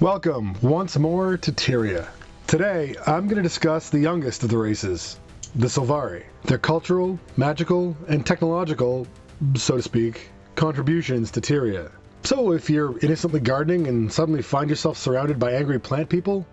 Welcome once more to Tyria. Today, I'm going to discuss the youngest of the races, the Sylvari, their cultural, magical, and technological, so to speak, contributions to Tyria. So if you're innocently gardening and suddenly find yourself surrounded by angry plant people,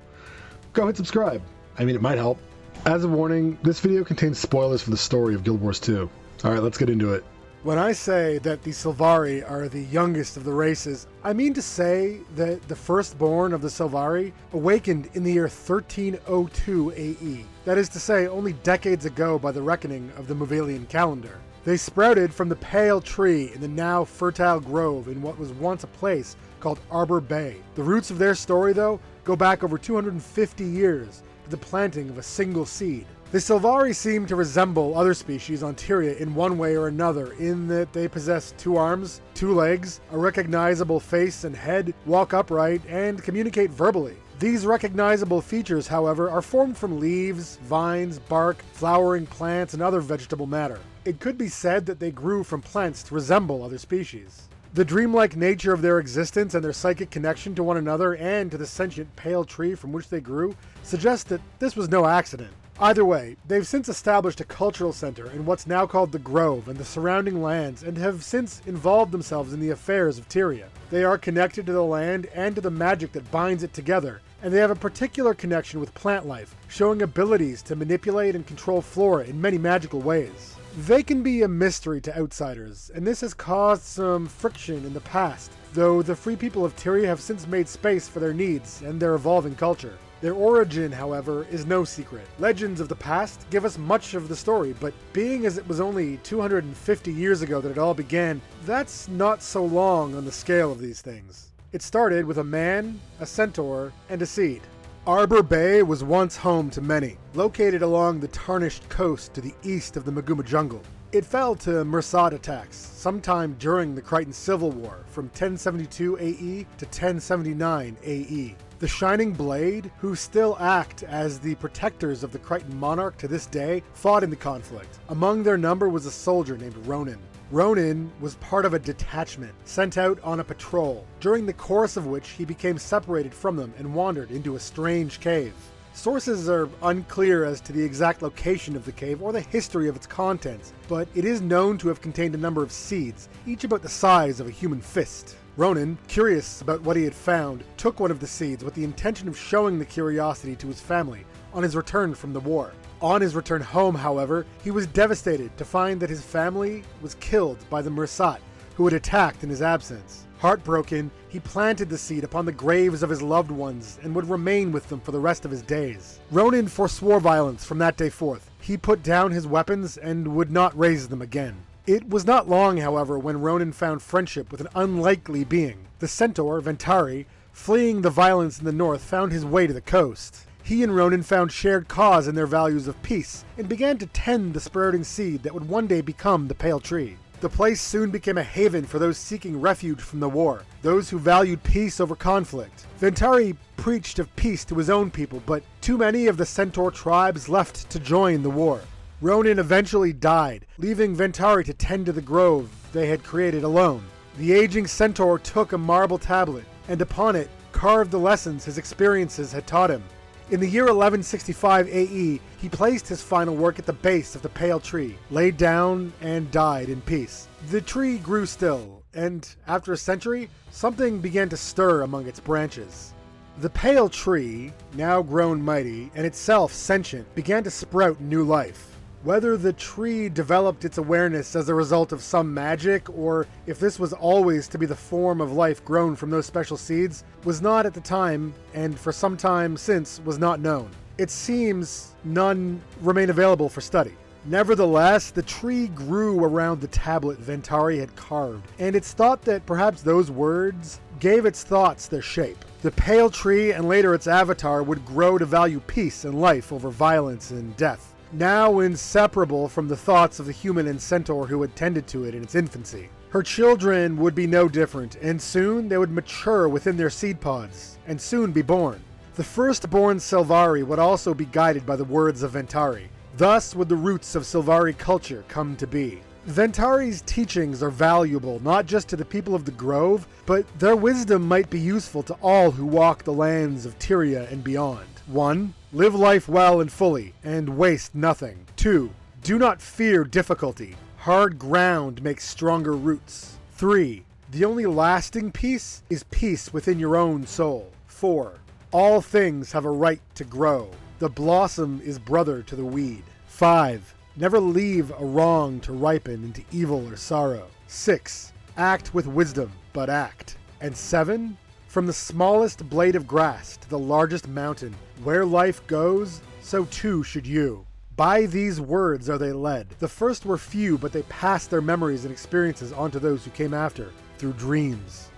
go hit subscribe. I mean, it might help. As a warning, this video contains spoilers for the story of Guild Wars 2. Alright, let's get into it. When I say that the Sylvari are the youngest of the races, I mean to say that the firstborn of the Sylvari awakened in the year 1302 AE. That is to say, only decades ago by the reckoning of the Movilian calendar. They sprouted from the pale tree in the now fertile grove in what was once a place called Arbor Bay. The roots of their story, though, go back over 250 years to the planting of a single seed. The Sylvari seem to resemble other species on Tyria in one way or another, in that they possess 2 arms, 2 legs, a recognizable face and head, walk upright, and communicate verbally. These recognizable features, however, are formed from leaves, vines, bark, flowering plants, and other vegetable matter. It could be said that they grew from plants to resemble other species. The dreamlike nature of their existence and their psychic connection to one another and to the sentient pale tree from which they grew suggests that this was no accident. Either way, they've since established a cultural center in what's now called the Grove and the surrounding lands and have since involved themselves in the affairs of Tyria. They are connected to the land and to the magic that binds it together, and they have a particular connection with plant life, showing abilities to manipulate and control flora in many magical ways. They can be a mystery to outsiders, and this has caused some friction in the past, though the free people of Tyria have since made space for their needs and their evolving culture. Their origin, however, is no secret. Legends of the past give us much of the story, but being as it was only 250 years ago that it all began, that's not so long on the scale of these things. It started with a man, a centaur, and a seed. Arbor Bay was once home to many, located along the tarnished coast to the east of the Maguma jungle. It fell to Mursad attacks sometime during the Crichton Civil War from 1072 AE to 1079 AE. The Shining Blade, who still act as the protectors of the Crichton monarch to this day, fought in the conflict. Among their number was a soldier named Ronan. Ronan was part of a detachment sent out on a patrol, during the course of which he became separated from them and wandered into a strange cave. Sources are unclear as to the exact location of the cave or the history of its contents, but it is known to have contained a number of seeds, each about the size of a human fist. Ronan, curious about what he had found, took one of the seeds with the intention of showing the curiosity to his family on his return from the war. On his return home, however, he was devastated to find that his family was killed by the Mursat, who had attacked in his absence. Heartbroken, he planted the seed upon the graves of his loved ones and would remain with them for the rest of his days. Ronan forswore violence from that day forth. He put down his weapons and would not raise them again. It was not long, however, when Ronan found friendship with an unlikely being. The centaur, Ventari, fleeing the violence in the north, found his way to the coast. He and Ronan found shared cause in their values of peace, and began to tend the sprouting seed that would one day become the Pale Tree. The place soon became a haven for those seeking refuge from the war, those who valued peace over conflict. Ventari preached of peace to his own people, but too many of the centaur tribes left to join the war. Ronan eventually died, leaving Ventari to tend to the grove they had created alone. The aging centaur took a marble tablet, and upon it carved the lessons his experiences had taught him. In the year 1165 AE, he placed his final work at the base of the Pale Tree, laid down, and died in peace. The tree grew still, and after a century, something began to stir among its branches. The Pale Tree, now grown mighty, and itself sentient, began to sprout new life. Whether the tree developed its awareness as a result of some magic, or if this was always to be the form of life grown from those special seeds, was not at the time, and for some time since was not known. It seems none remain available for study. Nevertheless, the tree grew around the tablet Ventari had carved, and it's thought that perhaps those words gave its thoughts their shape. The Pale Tree and later its avatar would grow to value peace and life over violence and death, now inseparable from the thoughts of the human and centaur who had tended to it in its infancy. Her children would be no different, and soon they would mature within their seed pods, and soon be born. The firstborn Sylvari would also be guided by the words of Ventari. Thus would the roots of Sylvari culture come to be. Ventari's teachings are valuable not just to the people of the Grove, but their wisdom might be useful to all who walk the lands of Tyria and beyond. 1. Live life well and fully, and waste nothing. 2. Do not fear difficulty. Hard ground makes stronger roots. 3. The only lasting peace is peace within your own soul. 4. All things have a right to grow. The blossom is brother to the weed. 5. Never leave a wrong to ripen into evil or sorrow. 6. Act with wisdom, but act. And 7. From the smallest blade of grass to the largest mountain, where life goes, so too should you. By these words are they led. The first were few, but they passed their memories and experiences on to those who came after, through dreams.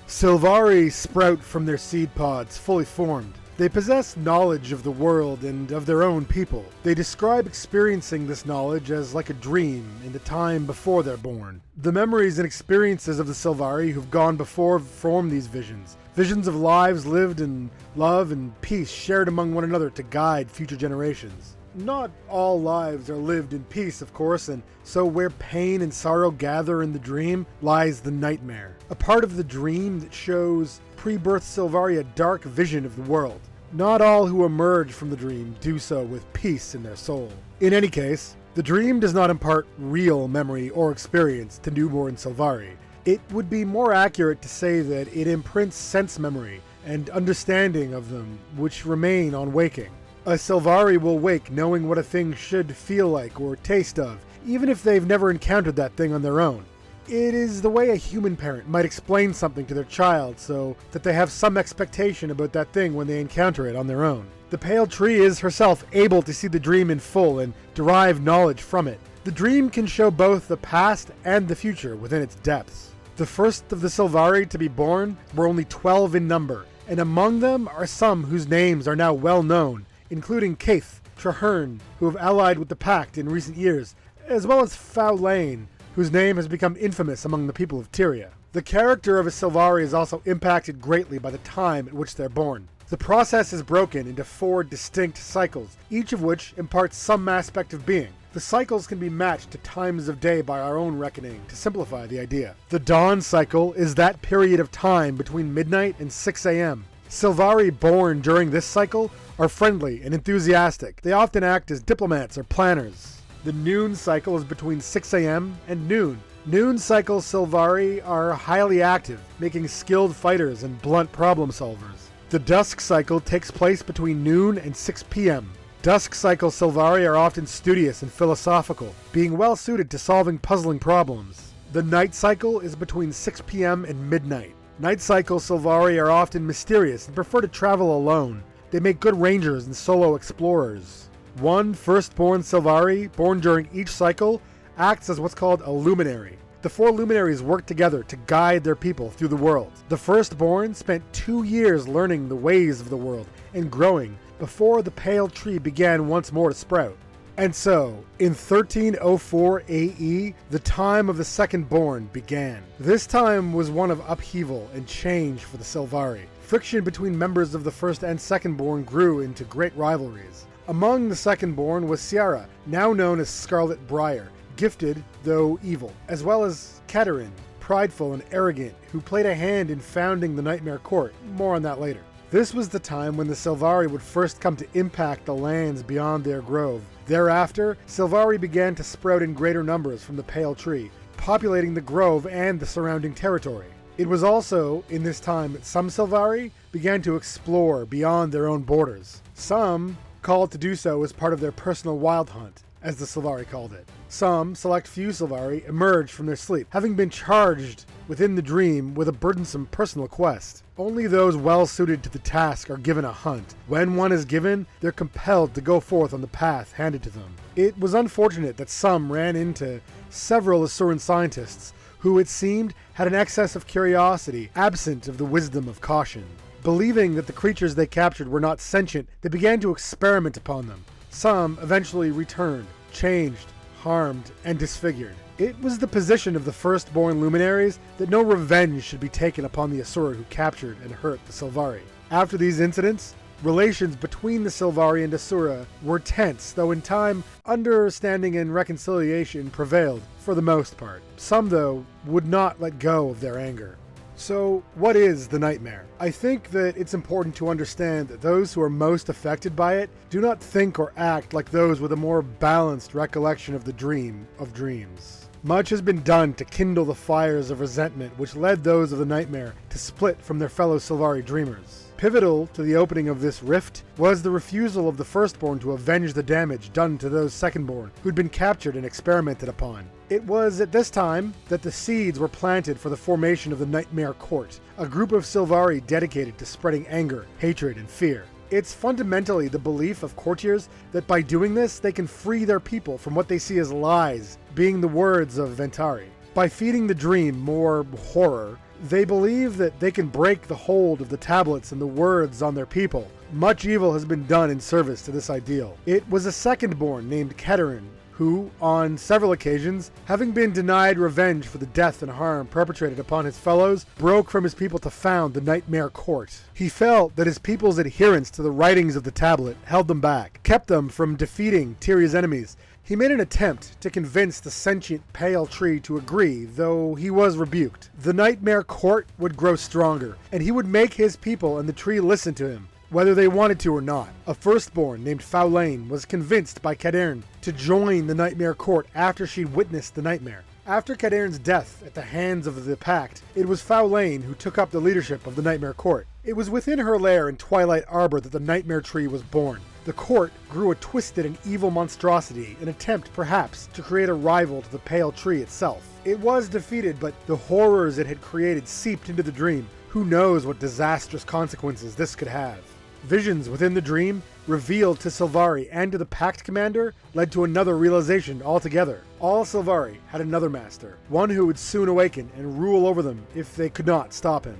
Sylvari sprout from their seed pods, fully formed. They possess knowledge of the world and of their own people. They describe experiencing this knowledge as like a dream in the time before they're born. The memories and experiences of the Sylvari who've gone before form these visions. Visions of lives lived in love and peace shared among one another to guide future generations. Not all lives are lived in peace, of course, and so where pain and sorrow gather in the dream lies the nightmare. A part of the dream that shows pre-birth Sylvari a dark vision of the world. Not all who emerge from the dream do so with peace in their soul. In any case, the dream does not impart real memory or experience to newborn Sylvari. It would be more accurate to say that it imprints sense memory and understanding of them, which remain on waking. A Sylvari will wake knowing what a thing should feel like or taste of, even if they've never encountered that thing on their own. It is the way a human parent might explain something to their child so that they have some expectation about that thing when they encounter it on their own. The pale tree is herself able to see the dream in full and derive knowledge from it. The dream can show both the past and the future within its depths. The first of the Sylvari to be born were only 12 in number, and among them are some whose names are now well known, including Kaith, Traherne, who have allied with the Pact in recent years, as well as Faulain, whose name has become infamous among the people of Tyria. The character of a Sylvari is also impacted greatly by the time at which they're born. The process is broken into 4 distinct cycles, each of which imparts some aspect of being. The cycles can be matched to times of day by our own reckoning to simplify the idea. The dawn cycle is that period of time between midnight and 6 a.m. Sylvari born during this cycle are friendly and enthusiastic. They often act as diplomats or planners. The noon cycle is between 6 a.m. and noon. Noon cycle Sylvari are highly active, making skilled fighters and blunt problem solvers. The dusk cycle takes place between noon and 6 p.m. Dusk cycle Sylvari are often studious and philosophical, being well suited to solving puzzling problems. The night cycle is between 6 p.m. and midnight. Night cycle Sylvari are often mysterious and prefer to travel alone. They make good rangers and solo explorers. One firstborn Sylvari, born during each cycle, acts as what's called a luminary. The 4 luminaries work together to guide their people through the world. The firstborn spent 2 years learning the ways of the world and growing before the pale tree began once more to sprout. And so, in 1304 AE, the time of the second-born began. This time was one of upheaval and change for the Sylvari. Friction between members of the first and second-born grew into great rivalries. Among the second-born was Ciara, now known as Scarlet Briar, gifted, though evil, as well as Katerin, prideful and arrogant, who played a hand in founding the Nightmare Court. More on that later. This was the time when the Sylvari would first come to impact the lands beyond their grove. Thereafter, Sylvari began to sprout in greater numbers from the Pale Tree, populating the grove and the surrounding territory. It was also in this time that some Sylvari began to explore beyond their own borders. Some called to do so as part of their personal wild hunt, as the Sylvari called it. Some select few Sylvari emerged from their sleep, having been charged within the dream with a burdensome personal quest. Only those well suited to the task are given a hunt. When one is given, they're compelled to go forth on the path handed to them. It was unfortunate that some ran into several Asuran scientists who, it seemed, had an excess of curiosity, absent of the wisdom of caution. Believing that the creatures they captured were not sentient, they began to experiment upon them. Some eventually returned, changed, harmed, and disfigured. It was the position of the firstborn luminaries that no revenge should be taken upon the Asura who captured and hurt the Sylvari. After these incidents, Relations between the Sylvari and Asura were tense, though in time, understanding and reconciliation prevailed, for the most part. Some, though, would not let go of their anger. So, what is the nightmare? I think that it's important to understand that those who are most affected by it do not think or act like those with a more balanced recollection of the dream of dreams. Much has been done to kindle the fires of resentment which led those of the nightmare to split from their fellow Sylvari dreamers. Pivotal to the opening of this rift was the refusal of the firstborn to avenge the damage done to those secondborn who'd been captured and experimented upon. It was at this time that the seeds were planted for the formation of the Nightmare Court, a group of Sylvari dedicated to spreading anger, hatred, and fear. It's fundamentally the belief of courtiers that by doing this, they can free their people from what they see as lies, being the words of Ventari. By feeding the dream more horror, they believe that they can break the hold of the tablets and the words on their people. Much evil has been done in service to this ideal. It was a second-born named Keterin who, on several occasions, having been denied revenge for the death and harm perpetrated upon his fellows, broke from his people to found the Nightmare Court. He felt that his people's adherence to the writings of the tablet held them back, kept them from defeating Tyria's enemies. He made an attempt to convince the sentient pale tree to agree, though he was rebuked. The Nightmare Court would grow stronger, and he would make his people and the tree listen to him, whether they wanted to or not. A firstborn named Faulain was convinced by Keterin to join the Nightmare Court after she'd witnessed the nightmare. After Kederin's death at the hands of the Pact, it was Faulain who took up the leadership of the Nightmare Court. It was within her lair in Twilight Arbor that the Nightmare Tree was born. The court grew a twisted and evil monstrosity, an attempt, perhaps, to create a rival to the Pale Tree itself. It was defeated, but the horrors it had created seeped into the dream. Who knows what disastrous consequences this could have? Visions within the dream, revealed to Sylvari and to the Pact Commander, led to another realization altogether. All Sylvari had another master, one who would soon awaken and rule over them if they could not stop him.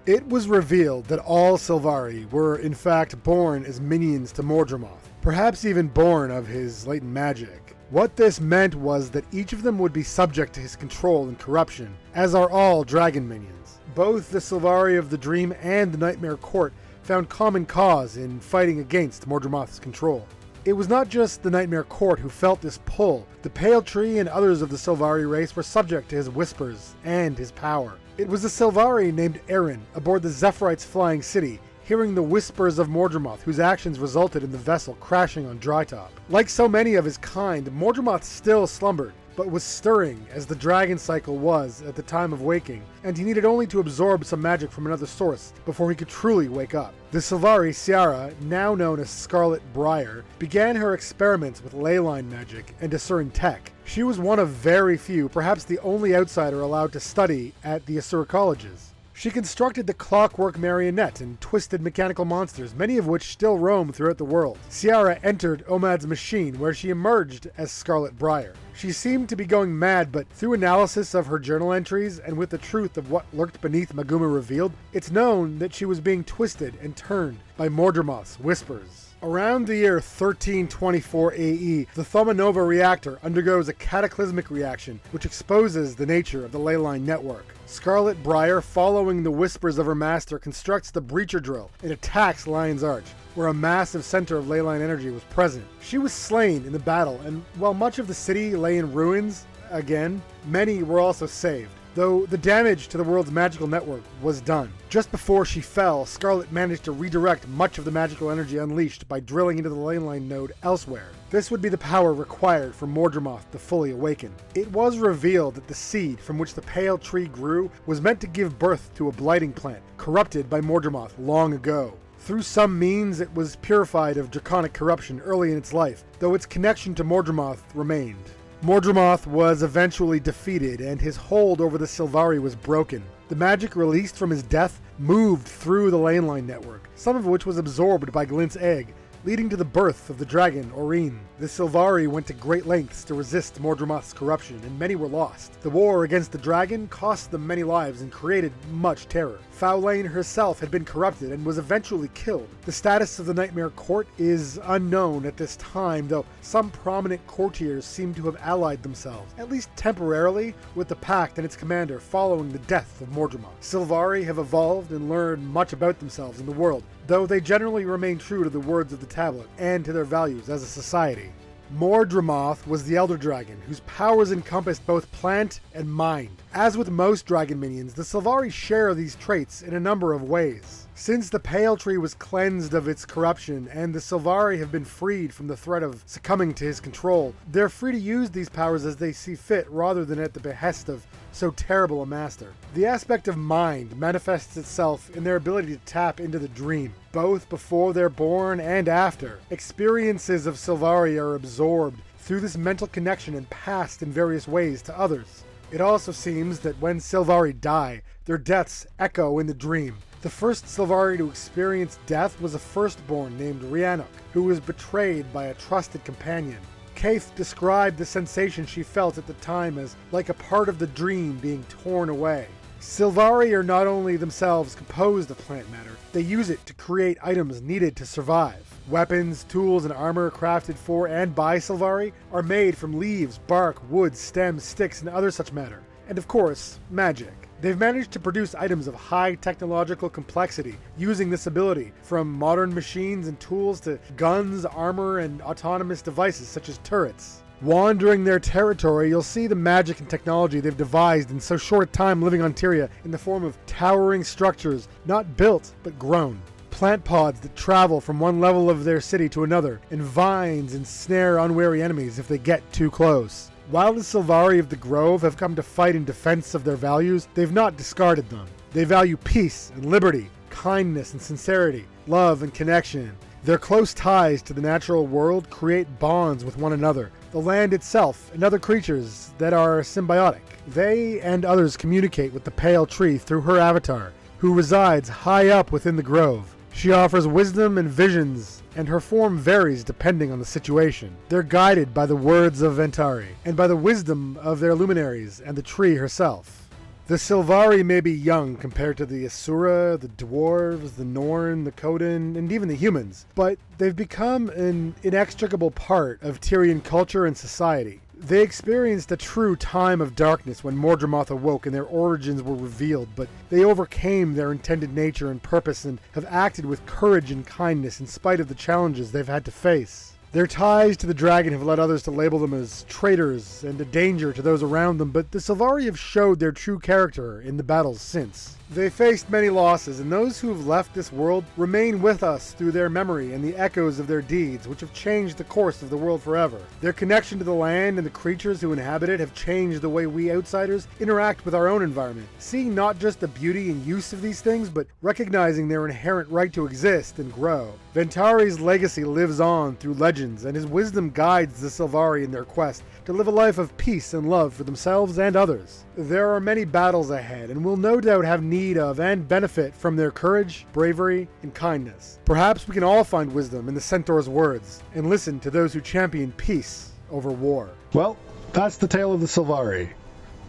It was revealed that all Sylvari were in fact born as minions to Mordremoth, perhaps even born of his latent magic. What this meant was that each of them would be subject to his control and corruption, as are all dragon minions. Both the Sylvari of the Dream and the Nightmare Court found common cause in fighting against Mordremoth's control. It was not just the Nightmare Court who felt this pull. The Pale Tree and others of the Sylvari race were subject to his whispers and his power. It was a Sylvari named Erin aboard the Zephyrite's flying city, hearing the whispers of Mordremoth, whose actions resulted in the vessel crashing on Drytop. Like so many of his kind, Mordremoth still slumbered, but was stirring as the dragon cycle was at the time of waking, and he needed only to absorb some magic from another source before he could truly wake up. The Sylvari Ciara, now known as Scarlet Briar, began her experiments with leyline magic and Asuran tech. She was one of very few, perhaps the only outsider allowed to study at the Asura colleges. She constructed the clockwork marionette and twisted mechanical monsters, many of which still roam throughout the world. Ciara entered Omad's machine, where she emerged as Scarlet Briar. She seemed to be going mad, but through analysis of her journal entries and with the truth of what lurked beneath Maguma revealed, it's known that she was being twisted and turned by Mordremoth's whispers. Around the year 1324 AE, the Thomanova reactor undergoes a cataclysmic reaction which exposes the nature of the leyline network. Scarlet Briar, following the whispers of her master, constructs the Breacher Drill and attacks Lion's Arch, where a massive center of leyline energy was present. She was slain in the battle, and while much of the city lay in ruins, again, many were also saved, though the damage to the world's magical network was done. Just before she fell, Scarlet managed to redirect much of the magical energy unleashed by drilling into the leyline node elsewhere. This would be the power required for Mordremoth to fully awaken. It was revealed that the seed from which the Pale Tree grew was meant to give birth to a blighting plant, corrupted by Mordremoth long ago. Through some means, it was purified of draconic corruption early in its life, though its connection to Mordremoth remained. Mordremoth was eventually defeated, and his hold over the Sylvari was broken. The magic released from his death moved through the leyline network, some of which was absorbed by Glint's egg, leading to the birth of the dragon, Aurene. The Sylvari went to great lengths to resist Mordremoth's corruption, and many were lost. The war against the dragon cost them many lives and created much terror. Faulain herself had been corrupted and was eventually killed. The status of the Nightmare Court is unknown at this time, though some prominent courtiers seem to have allied themselves, at least temporarily, with the Pact and its commander following the death of Mordremoth. Sylvari have evolved and learned much about themselves and the world, though they generally remain true to the words of the tablet and to their values as a society. Mordramoth was the Elder Dragon, whose powers encompassed both plant and mind. As with most dragon minions, the Sylvari share these traits in a number of ways. Since the Pale Tree was cleansed of its corruption and the Sylvari have been freed from the threat of succumbing to his control, they're free to use these powers as they see fit rather than at the behest of so terrible a master. The aspect of mind manifests itself in their ability to tap into the dream, both before they're born and after. Experiences of Sylvari are absorbed through this mental connection and passed in various ways to others. It also seems that when Sylvari die, their deaths echo in the dream. The first Sylvari to experience death was a firstborn named Rhiannoc, who was betrayed by a trusted companion. Kaith described the sensation she felt at the time as like a part of the dream being torn away. Sylvari are not only themselves composed of plant matter, they use it to create items needed to survive. Weapons, tools, and armor crafted for and by Sylvari are made from leaves, bark, wood, stems, sticks, and other such matter. And of course, magic. They've managed to produce items of high technological complexity using this ability, from modern machines and tools to guns, armor, and autonomous devices such as turrets. Wandering their territory, you'll see the magic and technology they've devised in so short a time living on Tyria in the form of towering structures, not built, but grown. Plant pods that travel from one level of their city to another, and vines ensnare unwary enemies if they get too close. While the Sylvari of the Grove have come to fight in defense of their values, they've not discarded them. They value peace and liberty, kindness and sincerity, love and connection. Their close ties to the natural world create bonds with one another, the land itself, and other creatures that are symbiotic. They and others communicate with the Pale Tree through her avatar, who resides high up within the grove. She offers wisdom and visions, and her form varies depending on the situation. They're guided by the words of Ventari, and by the wisdom of their luminaries and the tree herself. The Sylvari may be young compared to the Asura, the Dwarves, the Norn, the Coden, and even the humans, but they've become an inextricable part of Tyrian culture and society. They experienced a true time of darkness when Mordramoth awoke and their origins were revealed, but they overcame their intended nature and purpose and have acted with courage and kindness in spite of the challenges they've had to face. Their ties to the dragon have led others to label them as traitors and a danger to those around them, but the Sylvari have showed their true character in the battles since. They faced many losses, and those who have left this world remain with us through their memory and the echoes of their deeds, which have changed the course of the world forever. Their connection to the land and the creatures who inhabit it have changed the way we outsiders interact with our own environment, seeing not just the beauty and use of these things, but recognizing their inherent right to exist and grow. Ventari's legacy lives on through legends, and his wisdom guides the Sylvari in their quest to live a life of peace and love for themselves and others. There are many battles ahead, and will no doubt have need of and benefit from their courage, bravery, and kindness. Perhaps we can all find wisdom in the Centaur's words, and listen to those who champion peace over war. Well, that's the tale of the Sylvari.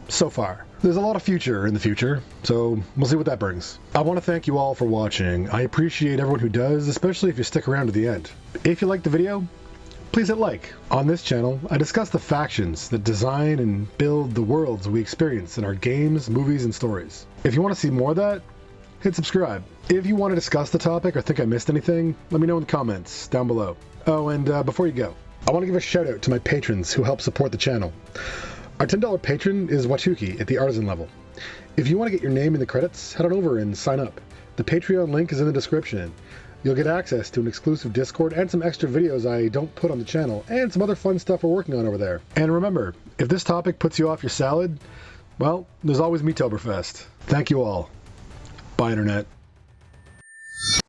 So far. There's a lot of future in the future, so we'll see what that brings. I want to thank you all for watching. I appreciate everyone who does, especially if you stick around to the end. If you liked the video, please hit like. On this channel, I discuss the factions that design and build the worlds we experience in our games, movies, and stories. If you want to see more of that, hit subscribe. If you want to discuss the topic or think I missed anything, let me know in the comments down below. Oh, and before you go, I want to give a shout out to my patrons who help support the channel. Our $10 patron is Watuki at the artisan level. If you want to get your name in the credits, head on over and sign up. The Patreon link is in the description. You'll get access to an exclusive Discord and some extra videos I don't put on the channel, and some other fun stuff we're working on over there. And remember, if this topic puts you off your salad, well, there's always Meetoberfest. Thank you all. Bye, Internet.